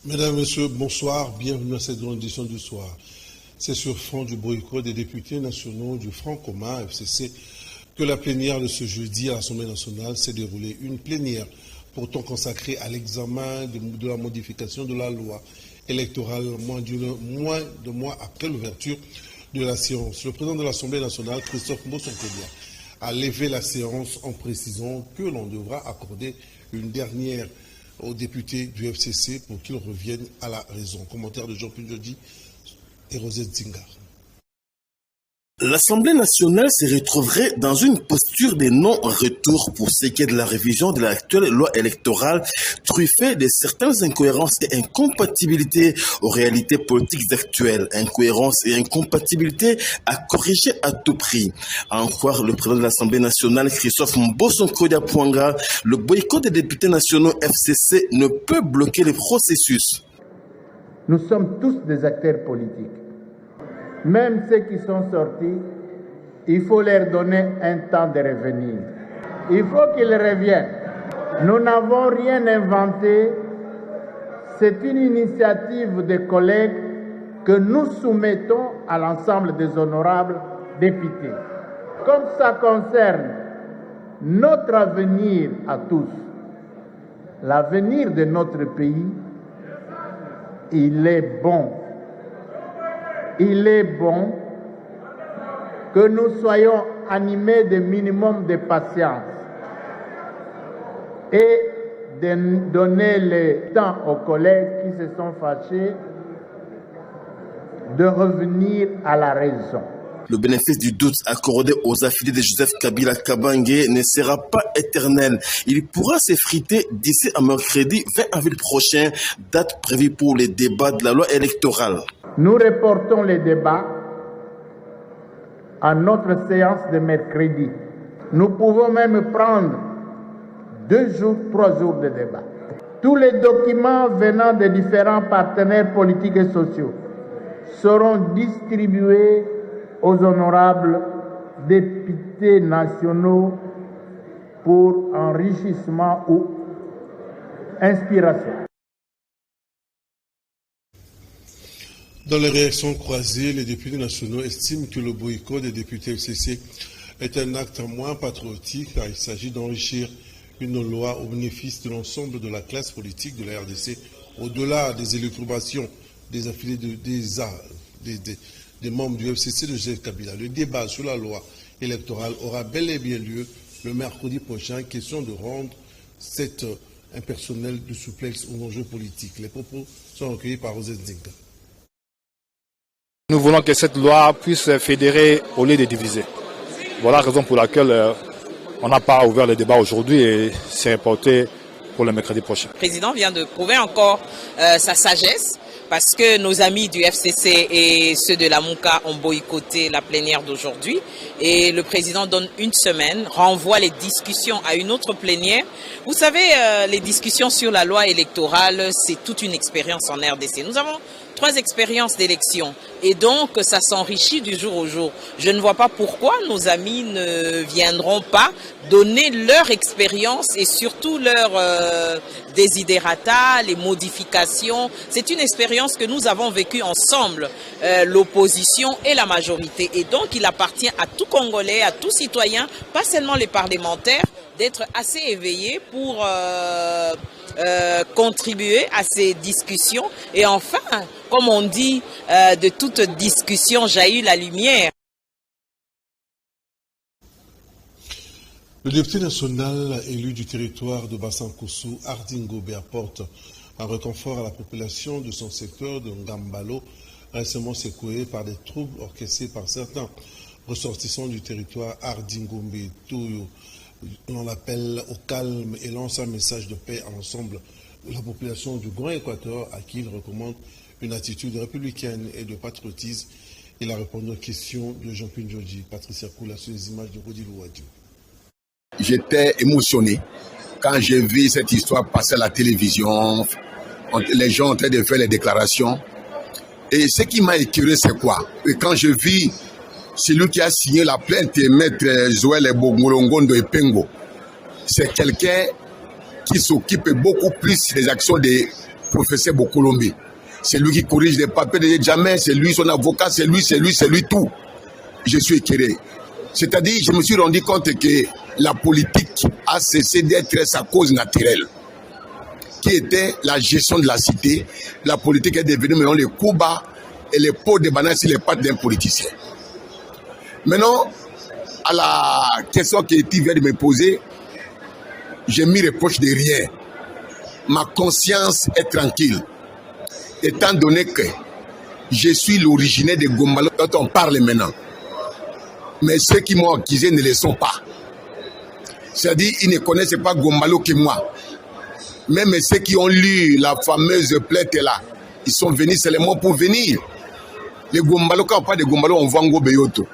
Mesdames, Messieurs, bonsoir, bienvenue à cette grande édition du soir. C'est sur fond du boycott des députés nationaux du Front commun, FCC, que la plénière de ce jeudi à l'Assemblée nationale s'est déroulée. Une plénière pourtant consacrée à l'examen de la modification de la loi électorale moins de mois après l'ouverture de la séance. Le président de l'Assemblée nationale, Christophe Mbossonkodia, a levé la séance en précisant que l'on devra accorder une dernière aux députés du FCC pour qu'ils reviennent à la raison. Commentaire de Jean-Pierre Jody et Rosette Zingar. L'Assemblée nationale se retrouverait dans une posture de non-retour pour ce qui est de la révision de l'actuelle loi électorale, truffée de certaines incohérences et incompatibilités aux réalités politiques actuelles. Incohérences et incompatibilités à corriger à tout prix. À en croire le président de l'Assemblée nationale, Christophe Mbossonkodia Pwanga, le boycott des députés nationaux FCC ne peut bloquer le processus. Nous sommes tous des acteurs politiques. Même ceux qui sont sortis, il faut leur donner un temps de revenir. Il faut qu'ils reviennent. Nous n'avons rien inventé. C'est une initiative des collègues que nous soumettons à l'ensemble des honorables députés. Comme ça concerne notre avenir à tous, l'avenir de notre pays, il est bon. Il est bon que nous soyons animés de minimum de patience et de donner le temps aux collègues qui se sont fâchés de revenir à la raison. Le bénéfice du doute accordé aux affiliés de Joseph Kabila Kabange ne sera pas éternel. Il pourra s'effriter d'ici à mercredi 20 avril prochain, date prévue pour les débats de la loi électorale. Nous reportons les débats à notre séance de mercredi. Nous pouvons même prendre 2 jours, 3 jours de débat. Tous les documents venant de différents partenaires politiques et sociaux seront distribués aux honorables députés nationaux pour enrichissement ou inspiration. Dans les réactions croisées, les députés nationaux estiment que le boycott des députés FCC est un acte moins patriotique car il s'agit d'enrichir une loi au bénéfice de l'ensemble de la classe politique de la RDC, au-delà des électrobations des affiliés des membres du FCC de Joseph Kabila. Le débat sur la loi électorale aura bel et bien lieu le mercredi prochain, question de rendre cet impersonnel de souplesse aux enjeux politiques. Les propos sont recueillis par Rosette Zinga. Nous voulons que cette loi puisse fédérer au lieu de diviser. Voilà la raison pour laquelle on n'a pas ouvert le débat aujourd'hui et c'est reporté pour le mercredi prochain. Le président vient de prouver encore sa sagesse parce que nos amis du FCC et ceux de la MOUCA ont boycotté la plénière d'aujourd'hui et le président donne une semaine, renvoie les discussions à une autre plénière. Vous savez, les discussions sur la loi électorale, c'est toute une expérience en RDC. Nous avons 3 expériences d'élection et donc ça s'enrichit du jour au jour. Je ne vois pas pourquoi nos amis ne viendront pas donner leur expérience et surtout leur desiderata, les modifications. C'est une expérience que nous avons vécue ensemble, l'opposition et la majorité. Et donc il appartient à tout Congolais, à tout citoyen, pas seulement les parlementaires, d'être assez éveillés pour contribuer à ces discussions. Et enfin, comme on dit, de toute discussion jaillit la lumière. Le député national élu du territoire de Bassan-Koussou, Ardingo, apporte un réconfort à la population de son secteur de Ngambalo, récemment secoué par des troubles orchestrés par certains ressortissants du territoire Ardingombe. On l'appelle au calme et lance un message de paix à l'ensemble de la population du Grand Équateur à qui il recommande une attitude républicaine et de patriotisme. Il a répondu aux questions de Jean-Pierre Jody, Patricia Koula sur les images de Rodi Louadio. J'étais émotionné quand j'ai vu cette histoire passer à la télévision, les gens en train de faire les déclarations. Et ce qui m'a écœuré, c'est quoi? Et quand je vis celui qui a signé la plainte, Maître Joël Bongolongondo et Pengo, c'est quelqu'un qui s'occupe beaucoup plus des actions des professeur Bokolombi. C'est lui qui corrige les papiers de Jamais, c'est lui son avocat, c'est lui tout. Je suis éclairé. C'est-à-dire, je me suis rendu compte que la politique a cessé d'être sa cause naturelle, qui était la gestion de la cité. La politique est devenue maintenant les coups bas et les pots de banane sur les pattes d'un politicien. Maintenant, à la question que tu viens de me poser, je m'y reproche de rien. Ma conscience est tranquille, étant donné que je suis l'originaire de Gombalo dont on parle maintenant. Mais ceux qui m'ont accusé ne le sont pas. C'est-à-dire, ils ne connaissent pas Gombalo que moi. Même ceux qui ont lu la fameuse plainte là, ils sont venus seulement pour venir. Les Gombalo, quand on parle de Gombalo, on voit Ngo Beyoto.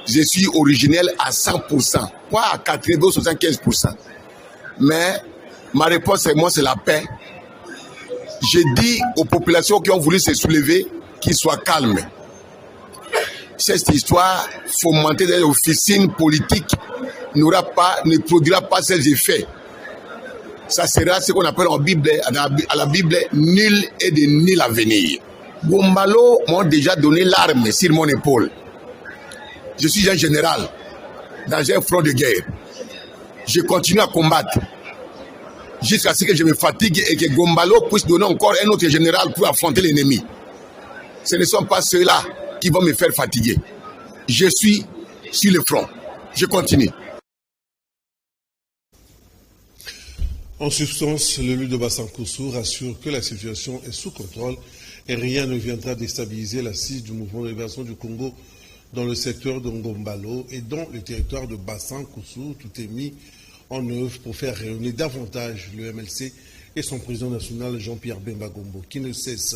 Je suis originel à 100%, pas à 80 ou 75%. Mais ma réponse, c'est moi, c'est la paix. J'ai dit aux populations qui ont voulu se soulever qu'ils soient calmes. Cette histoire fomentée dans les officines politiques ne produira pas ses effets. Ça sera ce qu'on appelle en Bible, à la Bible, nul et de nul avenir. Gombalo m'ont déjà donné l'arme sur mon épaule. Je suis un général dans un front de guerre. Je continue à combattre jusqu'à ce que je me fatigue et que Gombalo puisse donner encore un autre général pour affronter l'ennemi. Ce ne sont pas ceux-là qui vont me faire fatiguer. Je suis sur le front. Je continue. En substance, l'élu de Bassankoussou rassure que la situation est sous contrôle et rien ne viendra déstabiliser l'assise du mouvement de libération du Congo dans le secteur de Ngombalo et dans le territoire de Bassankoussou. Tout est mis en œuvre pour faire rayonner davantage le MLC et son président national Jean-Pierre Bemba Gombo, qui ne cesse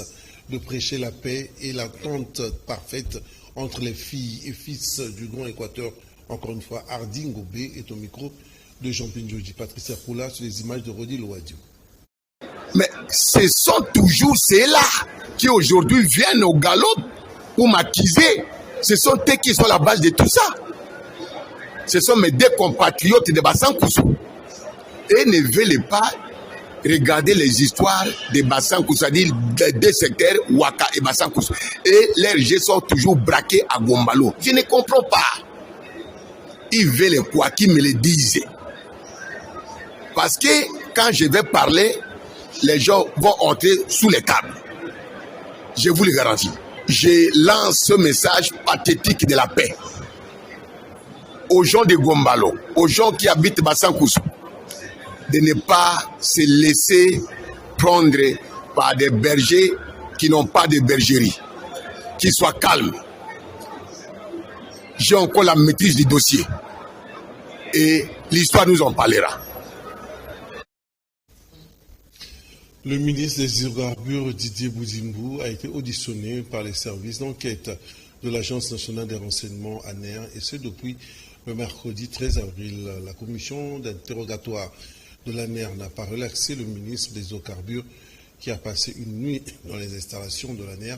de prêcher la paix et l'attente parfaite entre les filles et fils du Grand Équateur. Encore une fois, Hardy Ngobé est au micro de Jean-Pierre Ndjoudi. Patricia Poula sur les images de Rodi Loadio. Mais ce sont toujours ceux-là qui aujourd'hui viennent au galop pour m'accuser. Ce sont eux qui sont à la base de tout ça. Ce sont mes deux compatriotes de Bassankoussou. Et ne veulent pas regarder les histoires de Bassankoussou, c'est-à-dire des deux secteurs, Ouaka et Bassankoussou. Et leurs jeux sont toujours braqués à Gombalo. Je ne comprends pas. Ils veulent quoi qu'ils me le disent. Parce que quand je vais parler, les gens vont entrer sous les tables. Je vous le garantis. Je lance ce message pathétique de la paix aux gens de Gombalo, aux gens qui habitent Bassankoussou, de ne pas se laisser prendre par des bergers qui n'ont pas de bergerie, qu'ils soient calmes. J'ai encore la maîtrise du dossier et l'histoire nous en parlera. Le ministre des Hydrocarbures Didier Boudimbou a été auditionné par les services d'enquête de l'Agence nationale des renseignements ANER et ce depuis le mercredi 13 avril. La commission d'interrogatoire de l'ANER n'a pas relaxé le ministre des Hydrocarbures qui a passé une nuit dans les installations de l'ANER.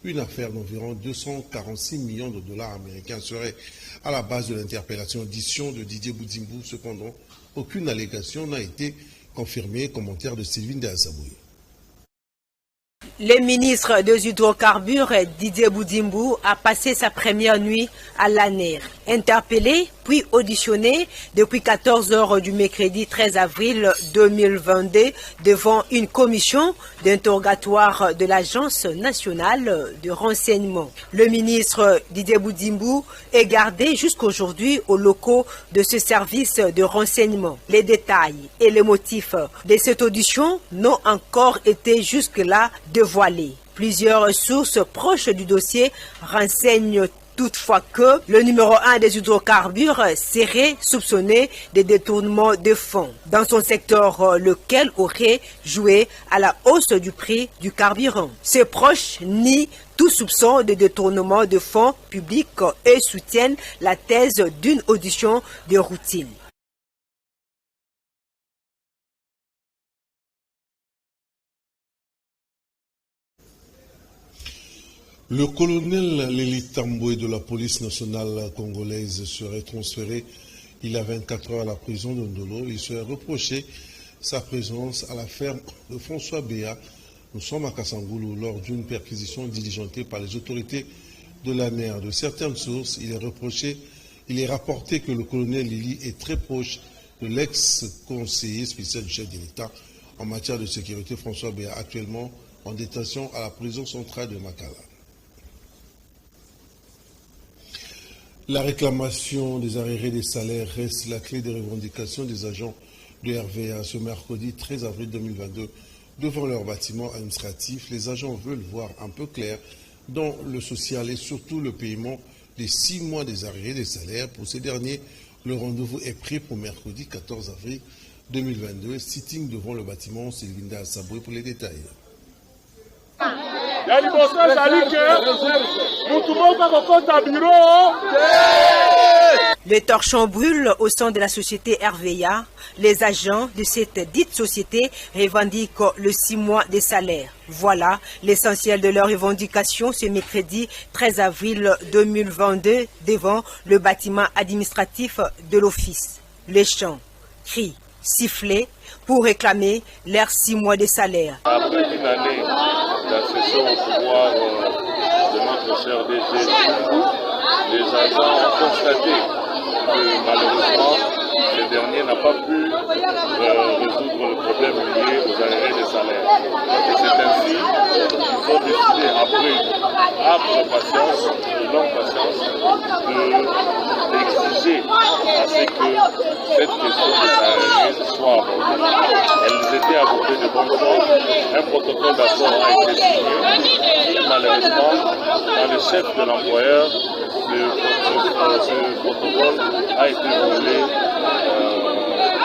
Une affaire d'environ 246 millions de dollars américains serait à la base de l'interpellation audition de Didier Boudimbou. Cependant, aucune allégation n'a été confirmée. Commentaire de Sylvine de Assaboui. Le ministre des Hydrocarbures, Didier Boudimbou, a passé sa première nuit à l'ANER. Interpellé, puis auditionné depuis 14 heures du mercredi 13 avril 2022 devant une commission d'interrogatoire de l'Agence nationale de renseignement. Le ministre Didier Boudimbou est gardé jusqu'aujourd'hui aux locaux de ce service de renseignement. Les détails et les motifs de cette audition n'ont encore été jusque-là dévoilés. Plusieurs sources proches du dossier renseignent toutefois que le numéro 1 des hydrocarbures serait soupçonné de détournement de fonds dans son secteur, lequel aurait joué à la hausse du prix du carburant. Ses proches nient tout soupçon de détournement de fonds publics et soutiennent la thèse d'une audition de routine. Le colonel Léli Tamboué de la police nationale congolaise serait transféré il y a 24 heures à la prison de Ndolo. Il serait reproché sa présence à la ferme de François Béa. Nous sommes à Kassangoulou lors d'une perquisition diligentée par les autorités de l'ANER. De certaines sources, il est rapporté que le colonel Lili est très proche de l'ex-conseiller spécial du chef de l'État en matière de sécurité, François Béa, actuellement en détention à la prison centrale de Makala. La réclamation des arriérés des salaires reste la clé des revendications des agents de RVA. Ce mercredi 13 avril 2022, devant leur bâtiment administratif, les agents veulent voir un peu clair dans le social et surtout le paiement des 6 mois des arriérés des salaires. Pour ces derniers, le rendez-vous est pris pour mercredi 14 avril 2022. Sitting devant le bâtiment, Sylvinda Assaboué pour les détails. Le torchon brûle au sein de la société RVA. Les agents de cette dite société revendiquent le 6 mois de salaire. Voilà l'essentiel de leurs revendications ce mercredi 13 avril 2022 devant le bâtiment administratif de l'office. Les chants, cris, sifflets pour réclamer leurs 6 mois de salaire. Après une année d'accession au pouvoir de notre cher DG, les agents ont constaté que malheureusement, ce dernier n'a pas pu résoudre le problème lié aux arriérés des salaires. Et c'est ainsi qu'ils ont décidé, après une patience, une longue patience, d'exiger à ce que cette question des arriérés soit abordée. Elles étaient abordées de bonne foi. Un protocole d'accord a été signé. Et malheureusement, dans le chef de l'employeur, ce protocole a été violé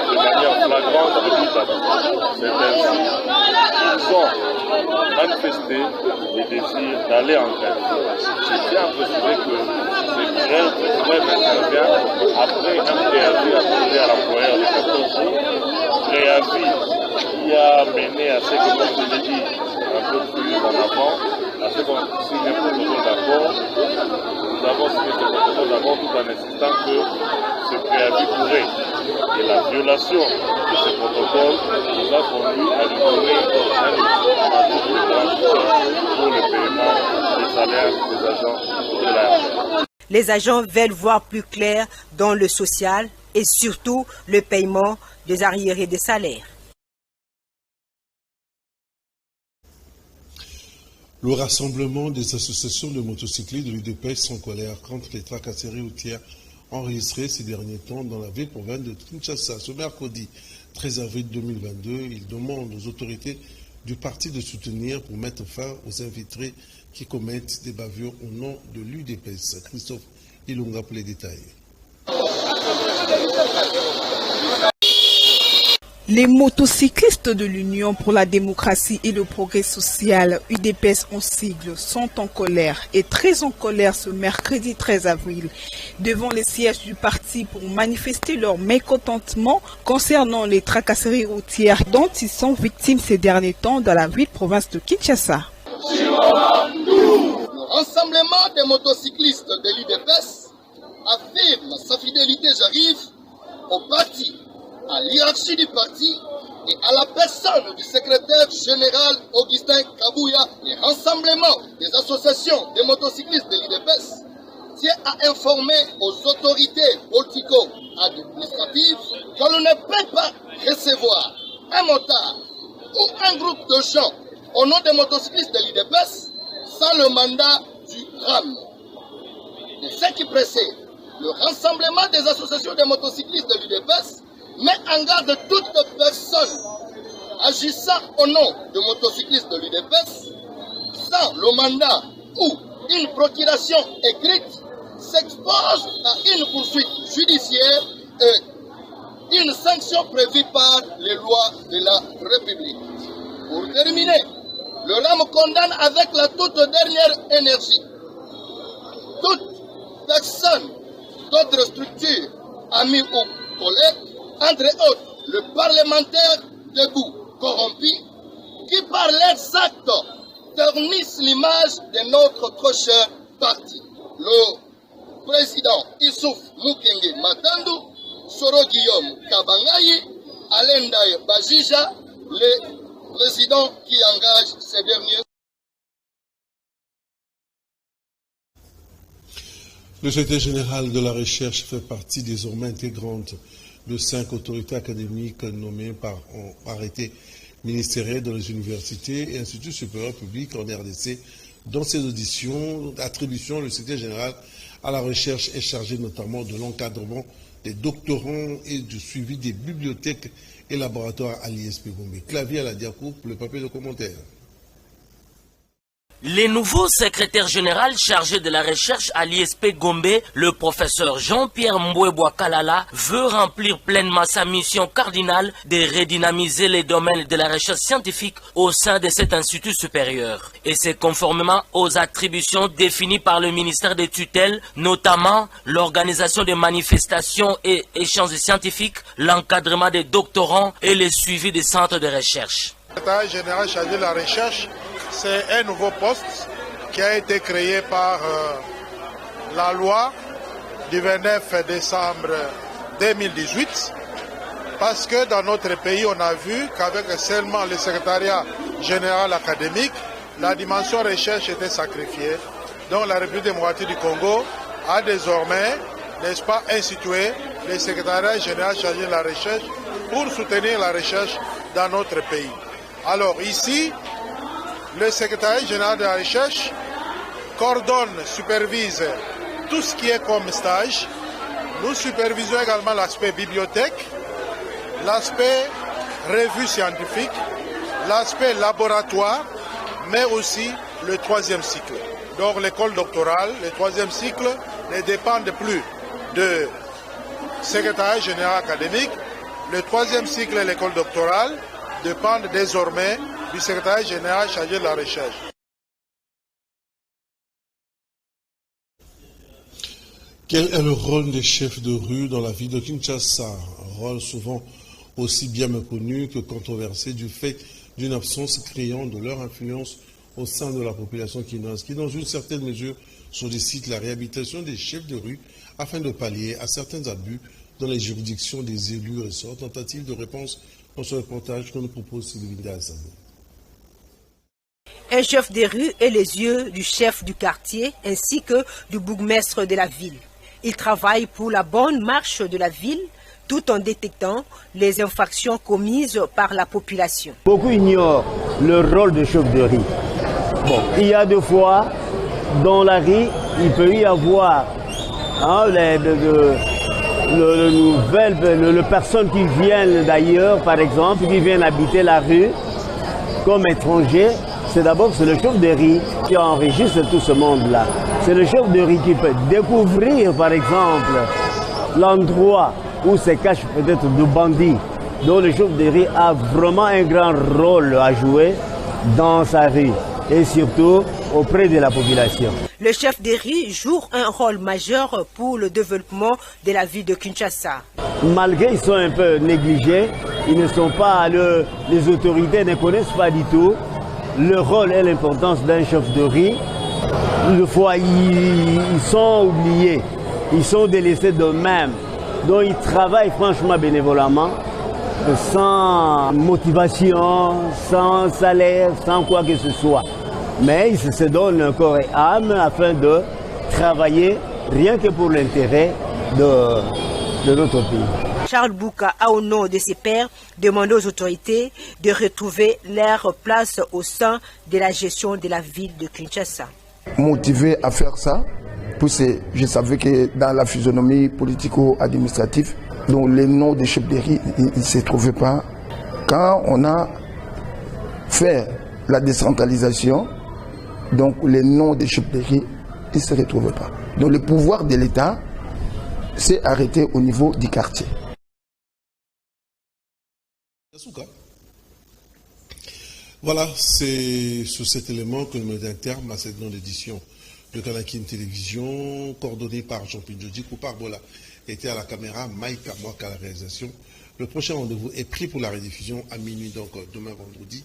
de manière flagrante et redoutable. C'est ainsi qu'ils ont manifesté le désir d'aller en grève. Je tiens à préciser que cette grève intervient après un préavis accordé à l'employeur de 14 jours, préavis qui a mené à ce que, comme je l'ai dit un peu plus en avant, à ce qu'on signe un protocole d'accord. Nous avons signé ce protocole d'accord tout en insistant que ce préavis courait. Et la violation de ce protocole nous a conduit à lui donner un pour le paiement des salaires des agents de la RVA. Les agents veulent voir plus clair dans le social et surtout le paiement des arriérés des salaires. Le rassemblement des associations de motocyclistes de l'UDPS sont en colère contre les tracasseries routières enregistrées ces derniers temps dans la ville province de Kinshasa. Ce mercredi 13 avril 2022, ils demandent aux autorités du parti de soutenir pour mettre fin aux infiltrés qui commettent des bavures au nom de l'UDPS. Christophe Ilunga pour les détails. Les motocyclistes de l'Union pour la démocratie et le progrès social, UDPS en sigle, sont en colère et très en colère ce mercredi 13 avril devant les sièges du parti pour manifester leur mécontentement concernant les tracasseries routières dont ils sont victimes ces derniers temps dans la ville province de Kinshasa. Le rassemblement des motocyclistes de l'UDPS affirme sa fidélité j'arrive au parti, à l'hierarchie du parti et à la personne du secrétaire général Augustin Kabouya. Le rassemblement des associations des motocyclistes de l'UDPS tient à informer aux autorités politico-administratives que l'on ne peut pas recevoir un motard ou un groupe de gens au nom des motocyclistes de l'UDPS sans le mandat du RAM. De ce qui précède, le rassemblement des associations des motocyclistes de l'UDPS met en garde toute personne agissant au nom de motocyclistes de l'UDPS sans le mandat ou une procuration écrite s'expose à une poursuite judiciaire et une sanction prévue par les lois de la République. Pour terminer, le RAM condamne avec la toute dernière énergie toute personne d'autres structures, amis ou collègues, entre autres le parlementaire debout corrompu, qui par leurs actes ternissent l'image de notre trop cher parti. Le président Issouf Mukenge Matandu, Soro Guillaume Kabangayi, Alain Ndaye Bazija, le président qui engage ces derniers. Le secrétaire général de la recherche fait partie désormais intégrante de 5 autorités académiques nommées par arrêté ministériel dans les universités et instituts supérieurs publics en RDC. Dans ces auditions, attribution, le secrétaire général à la recherche est chargé notamment de l'encadrement des doctorants et du suivi des bibliothèques et laboratoires à l'ISP Gombe. Clavier à la diacoupe, le papier de commentaire. Le nouveau secrétaire général chargé de la recherche à l'ISP Gombe, le professeur Jean-Pierre Mboueboua Kalala, veut remplir pleinement sa mission cardinale de redynamiser les domaines de la recherche scientifique au sein de cet institut supérieur. Et c'est conformément aux attributions définies par le ministère des tutelles, notamment l'organisation des manifestations et échanges scientifiques, l'encadrement des doctorants et le suivi des centres de recherche. Le secrétaire général chargé de la recherche, c'est un nouveau poste qui a été créé par la loi du 29 décembre 2018 parce que dans notre pays, on a vu qu'avec seulement le secrétariat général académique, la dimension recherche était sacrifiée. Donc la République démocratique du Congo a désormais, n'est-ce pas, institué le secrétariat général chargé de la recherche pour soutenir la recherche dans notre pays. Alors ici, le secrétariat général de la recherche coordonne, supervise tout ce qui est comme stage. Nous supervisons également l'aspect bibliothèque, l'aspect revue scientifique, l'aspect laboratoire, mais aussi le 3e cycle. Donc l'école doctorale, le 3e cycle ne dépendent plus de secrétariat général académique. Le 3e cycle et l'école doctorale dépendent désormais du secrétaire général chargé de la recherche. Quel est le rôle des chefs de rue dans la ville de Kinshasa? Un rôle souvent aussi bien méconnu que controversé du fait d'une absence criante de leur influence au sein de la population quinoise, qui dans une certaine mesure sollicite la réhabilitation des chefs de rue afin de pallier à certains abus dans les juridictions des élus ressorts. Tentative de réponse dans ce reportage que nous propose Sylvie Assad. Un chef de rue est les yeux du chef du quartier ainsi que du bourgmestre de la ville. Il travaille pour la bonne marche de la ville tout en détectant les infractions commises par la population. Beaucoup ignorent le rôle de chef de rue. Bon, il y a des fois, dans la rue, il peut y avoir les personnes qui viennent d'ailleurs, par exemple, qui viennent habiter la rue comme étrangers. C'est d'abord le chef de rue qui enregistre tout ce monde-là. C'est le chef de rue qui peut découvrir, par exemple, l'endroit où se cachent peut-être des bandits. Donc le chef de rue a vraiment un grand rôle à jouer dans sa rue et surtout auprès de la population. Le chef de rue joue un rôle majeur pour le développement de la ville de Kinshasa. Malgré qu'ils sont un peu négligés, ils ne sont pas, les autorités ne connaissent pas du tout le rôle et l'importance d'un chef de rue. Une fois, ils sont oubliés, ils sont délaissés d'eux-mêmes. Donc ils travaillent franchement bénévolement, sans motivation, sans salaire, sans quoi que ce soit. Mais ils se donnent corps et âme afin de travailler rien que pour l'intérêt de notre pays. Charles Bouka a au nom de ses pairs demandé aux autorités de retrouver leur place au sein de la gestion de la ville de Kinshasa. Motivé à faire ça, parce que je savais que dans la physionomie politico-administrative, dont les noms des chefs de rue ne se trouvaient pas. Quand on a fait la décentralisation, donc les noms des chefs de rue ne se retrouvaient pas. Donc le pouvoir de l'État s'est arrêté au niveau du quartier. Voilà, c'est sur cet élément que nous mettons un terme à cette grande édition de Kanakin Télévision, coordonnée par Jean-Pierre Djodji, Koupar Bola était à la caméra, Mike Amouak à la réalisation. Le prochain rendez-vous est pris pour la rediffusion à minuit, donc demain vendredi.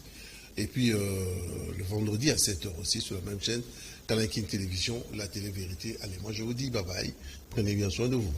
Et puis le vendredi à 7h aussi sur la même chaîne, Kanakin Télévision, la télé-vérité. Allez, moi je vous dis bye bye, prenez bien soin de vous.